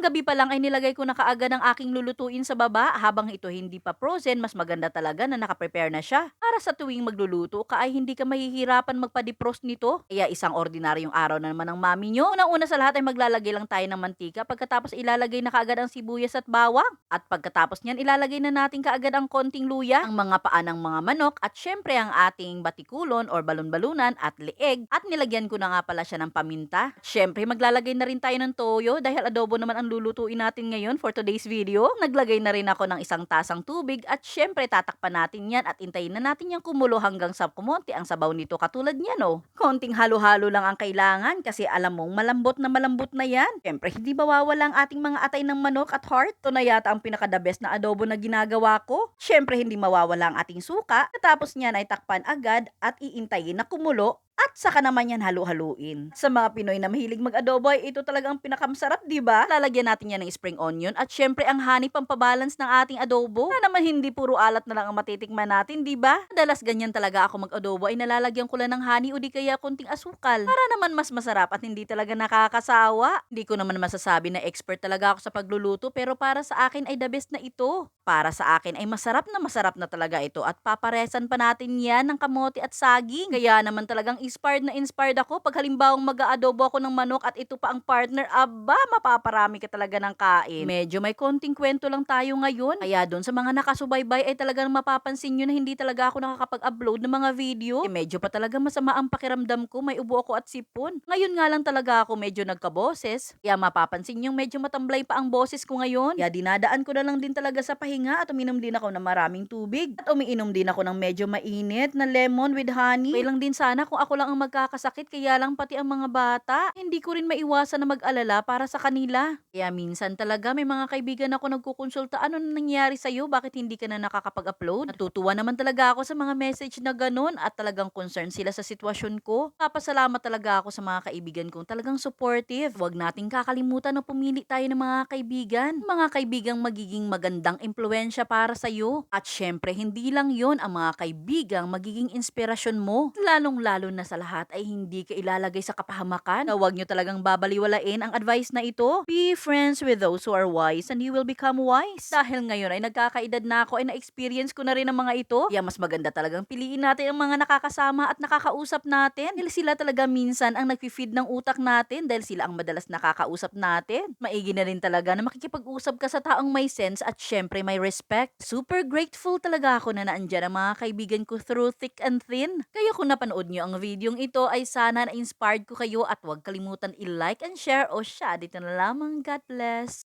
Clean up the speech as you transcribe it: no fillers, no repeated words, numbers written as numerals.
gabi pa lang ay nilagay ko na kaagad ang aking lulutuin sa baba habang ito hindi pa frozen, mas maganda talaga na nakaprepare na siya. Para sa tuwing magluluto ka ay hindi ka mahihirapan magpa-defrost nito. Kaya isang ordinaryong araw na naman ng mami nyo. Unang-una sa lahat ay maglalagay lang tayo ng mantika, pagkatapos ilalagay na kaagad ang sibuyas at bawang. At pagkatapos niyan ilalagay na natin kaagad ang konting luya, ang mga paa ng mga manok at syempre ang ating batikulon or balon-balunan at leeg. At nilagyan ko na nga pala siya ng paminta. Syempre maglalagay na rin tayo ng toyo dahil adobo naman ang lulutuin natin ngayon for today's video. Naglagay na rin ako ng isang tasang tubig at syempre tatakpan natin yan at intayin na natin yung kumulo hanggang sa kumonti ang sabaw nito katulad niyan oh. Konting halo-halo lang ang kailangan kasi alam mong malambot na yan. Syempre hindi mawawala ang ating mga atay ng manok at heart. Ito na yata ang pinaka-the best na adobo na ginagawa ko. Syempre hindi mawawala ang ating suka. Katapos niyan ay takpan agad at iintayin na kumulo at saka naman yan halu-haluin. Sa mga Pinoy na mahilig mag-adobo ay ito talaga ang pinakamasarap, di ba? Lalagyan natin yan ng spring onion at syempre ang honey pampabalance ng ating adobo. Na naman hindi puro alat na lang ang matitikman natin, di ba? Madalas ganyan talaga ako mag-adobo ay nalalagyan ko lang ng honey o di kaya kunting asukal. Para naman mas masarap at hindi talaga nakakasawa. Hindi ko naman masasabi na expert talaga ako sa pagluluto pero para sa akin ay the best na ito. Para sa akin ay masarap na talaga ito at paparesan pa natin yan ng kamote at saging. Kaya naman talagang inspired ako pag halimbawang mag-aadobo ako ng manok at ito pa ang partner, aba, mapaparami ka talaga ng kain. Medyo may konting kwento lang tayo ngayon. Kaya doon sa mga nakasubaybay ay talagang mapapansin nyo na hindi talaga ako nakakapag-upload ng mga video. Medyo pa talaga masama ang pakiramdam ko, may ubo ako at sipon. Ngayon nga lang talaga ako medyo nagkaboses. Kaya mapapansin nyo medyo matamblay pa ang boses ko ngayon. Kaya dinadaan ko na lang din talaga sa pahinga at uminom din ako ng maraming tubig. At umiinom din ako ng medyo mainit na lemon with honey. Okay lang din sana kung ako lang ang magkakasakit, kaya lang pati ang mga bata. Hindi ko rin maiwasan na mag-alala para sa kanila. Kaya minsan talaga may mga kaibigan ako nagkukonsulta, ano na nangyari sa'yo? Bakit hindi ka na nakakapag-upload? Natutuwa naman talaga ako sa mga message na ganun at talagang concerned sila sa sitwasyon ko. Papasalamat talaga ako sa mga kaibigan kong talagang supportive. Huwag nating kakalimutan na pumili tayo ng mga kaibigan. Mga kaibigang magiging magandang impluensya para sa'yo. At syempre, hindi lang yon ang mga kaibigang magiging inspirasyon mo. Lalong-lalo na sa lahat ay hindi ka ilalagay sa kapahamakan. Na huwag nyo talagang babaliwalain ang advice na ito. Be friends with those who are wise and you will become wise. Dahil ngayon ay nagkakaedad na ako ay na-experience ko na rin ang mga ito. Kaya mas maganda talagang piliin natin ang mga nakakasama at nakakausap natin. Dahil sila talaga minsan ang nag-feed ng utak natin dahil sila ang madalas nakakausap natin. Maigi na rin talaga na makikipag-usap ka sa taong may sense at syempre may respect. Super grateful talaga ako na naandyan ang mga kaibigan ko through thick and thin. Kaya kung napanood nyo ang videong ito ay sana na-inspired ko kayo at huwag kalimutan i-like and share o siya dito na lamang. God bless!